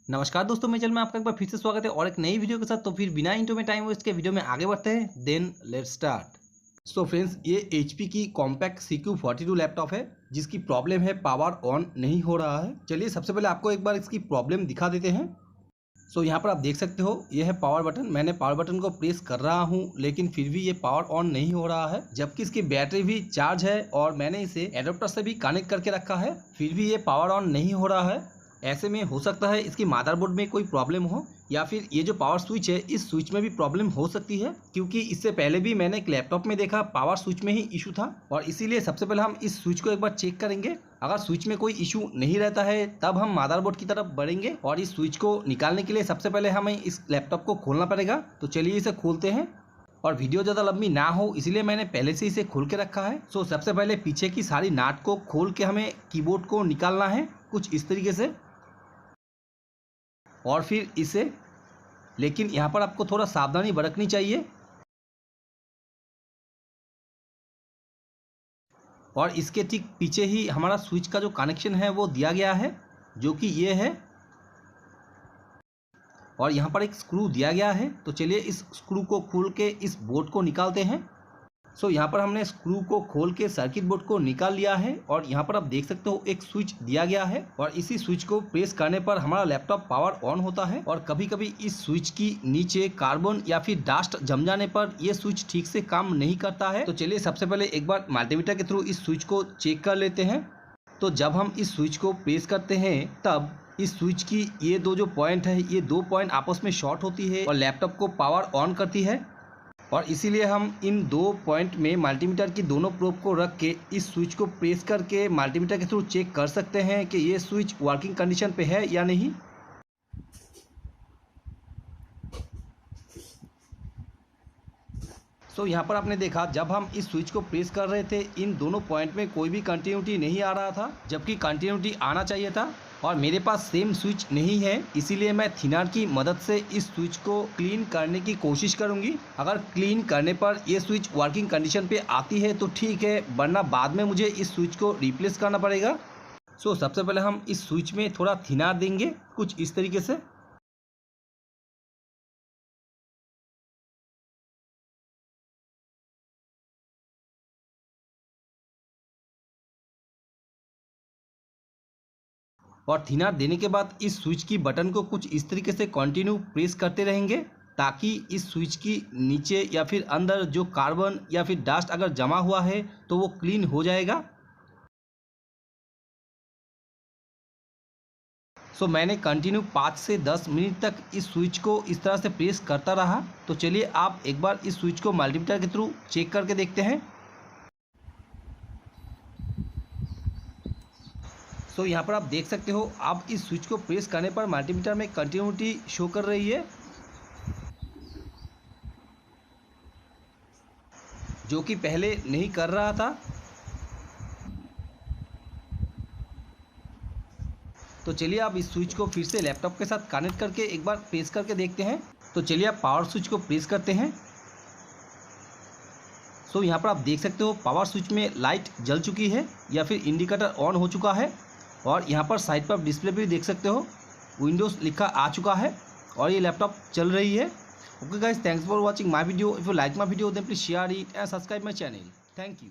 नमस्कार दोस्तों, मेरे चैनल में आपका एक बार फिर से स्वागत है और एक नई वीडियो के साथ। तो फिर बिना इंट्रो में टाइम वेस्ट के वीडियो में आगे बढ़ते हैं। Then let's start. So friends, ये HP की कॉम्पैक्ट CQ42 लैपटॉप है जिसकी प्रॉब्लम है पावर ऑन नहीं हो रहा है। चलिए सबसे पहले आपको एक बार इसकी प्रॉब्लम दिखा देते हैं। सो यहाँ पर आप देख सकते हो, ये है पावर बटन। मैंने पावर बटन को प्रेस कर रहा हूँ लेकिन फिर भी ये पावर ऑन नहीं हो रहा है, जबकि इसकी बैटरी भी चार्ज है और मैंने इसे एडाप्टर से भी कनेक्ट करके रखा है, फिर भी ये पावर ऑन नहीं हो रहा है। ऐसे में हो सकता है इसकी मदरबोर्ड में कोई प्रॉब्लम हो या फिर ये जो पावर स्विच है इस स्विच में भी प्रॉब्लम हो सकती है, क्योंकि इससे पहले भी मैंने एक लैपटॉप में देखा पावर स्विच में ही इशू था। और इसीलिए सबसे पहले हम इस स्विच को एक बार चेक करेंगे। अगर स्विच में कोई इशू नहीं रहता है तब हम मदरबोर्ड की तरफ बढ़ेंगे और इस स्विच को निकालने के लिए सबसे पहले हमें इस लैपटॉप को खोलना पड़ेगा। तो चलिए इसे खोलते हैं और वीडियो ज़्यादा लंबी ना हो इसलिए मैंने पहले से इसे खोल के रखा है। सो सबसे पहले पीछे की सारी नाट को खोल के हमें कीबोर्ड को निकालना है कुछ इस तरीके से, और फिर इसे, लेकिन यहाँ पर आपको थोड़ा सावधानी बरतनी चाहिए। और इसके ठीक पीछे ही हमारा स्विच का जो कनेक्शन है वो दिया गया है, जो कि ये है, और यहाँ पर एक स्क्रू दिया गया है। तो चलिए इस स्क्रू को खोल के इस बोर्ड को निकालते हैं। सो यहाँ पर हमने स्क्रू को खोल के सर्किट बोर्ड को निकाल लिया है और यहाँ पर आप देख सकते हो एक स्विच दिया गया है और इसी स्विच को प्रेस करने पर हमारा लैपटॉप पावर ऑन होता है। और कभी कभी इस स्विच की नीचे कार्बन या फिर डस्ट जम जाने पर ये स्विच ठीक से काम नहीं करता है। तो चलिए सबसे पहले एक बार मल्टीमीटर के थ्रू इस स्विच को चेक कर लेते हैं। तो जब हम इस स्विच को प्रेस करते हैं तब इस स्विच की ये जो पॉइंट है, ये 2 पॉइंट आपस में शॉर्ट होती है और लैपटॉप को पावर ऑन करती है। और इसीलिए हम इन 2 पॉइंट में मल्टीमीटर की दोनों प्रोब को रख के इस स्विच को प्रेस करके मल्टीमीटर के थ्रू चेक कर सकते हैं कि ये स्विच वर्किंग कंडीशन पे है या नहीं। सो यहाँ पर आपने देखा जब हम इस स्विच को प्रेस कर रहे थे इन दोनों पॉइंट में कोई भी कंटिन्यूटी नहीं आ रहा था, जबकि कंटिन्यूटी आना चाहिए था। और मेरे पास सेम स्विच नहीं है, इसीलिए मैं थिनर की मदद से इस स्विच को क्लीन करने की कोशिश करूंगी। अगर क्लीन करने पर ये स्विच वर्किंग कंडीशन पे आती है तो ठीक है, वरना बाद में मुझे इस स्विच को रिप्लेस करना पड़ेगा। सो सबसे पहले हम इस स्विच में थोड़ा थिनर देंगे कुछ इस तरीके से। और थिनर देने के बाद इस स्विच की बटन को कुछ इस तरीके से कंटिन्यू प्रेस करते रहेंगे ताकि इस स्विच की नीचे या फिर अंदर जो कार्बन या फिर डस्ट अगर जमा हुआ है तो वो क्लीन हो जाएगा। सो मैंने कंटिन्यू 5 से 10 मिनट तक इस स्विच को इस तरह से प्रेस करता रहा। तो चलिए आप एक बार इस स्विच को मल्टीमीटर के थ्रू चेक करके देखते हैं। सो यहाँ पर आप देख सकते हो, आप इस स्विच को प्रेस करने पर मल्टीमीटर में कंटिन्यूटी शो कर रही है, जो कि पहले नहीं कर रहा था। तो चलिए आप इस स्विच को फिर से लैपटॉप के साथ कनेक्ट करके एक बार प्रेस करके देखते हैं। तो चलिए आप पावर स्विच को प्रेस करते हैं। सो यहाँ पर आप देख सकते हो पावर स्विच में लाइट जल चुकी है या फिर इंडिकेटर ऑन हो चुका है। और यहाँ पर साइड पर डिस्प्ले भी देख सकते हो विंडोज़ लिखा आ चुका है और ये लैपटॉप चल रही है। Okay guys, thanks for watching my video. If you like my video then please share it and subscribe my channel. Thank you.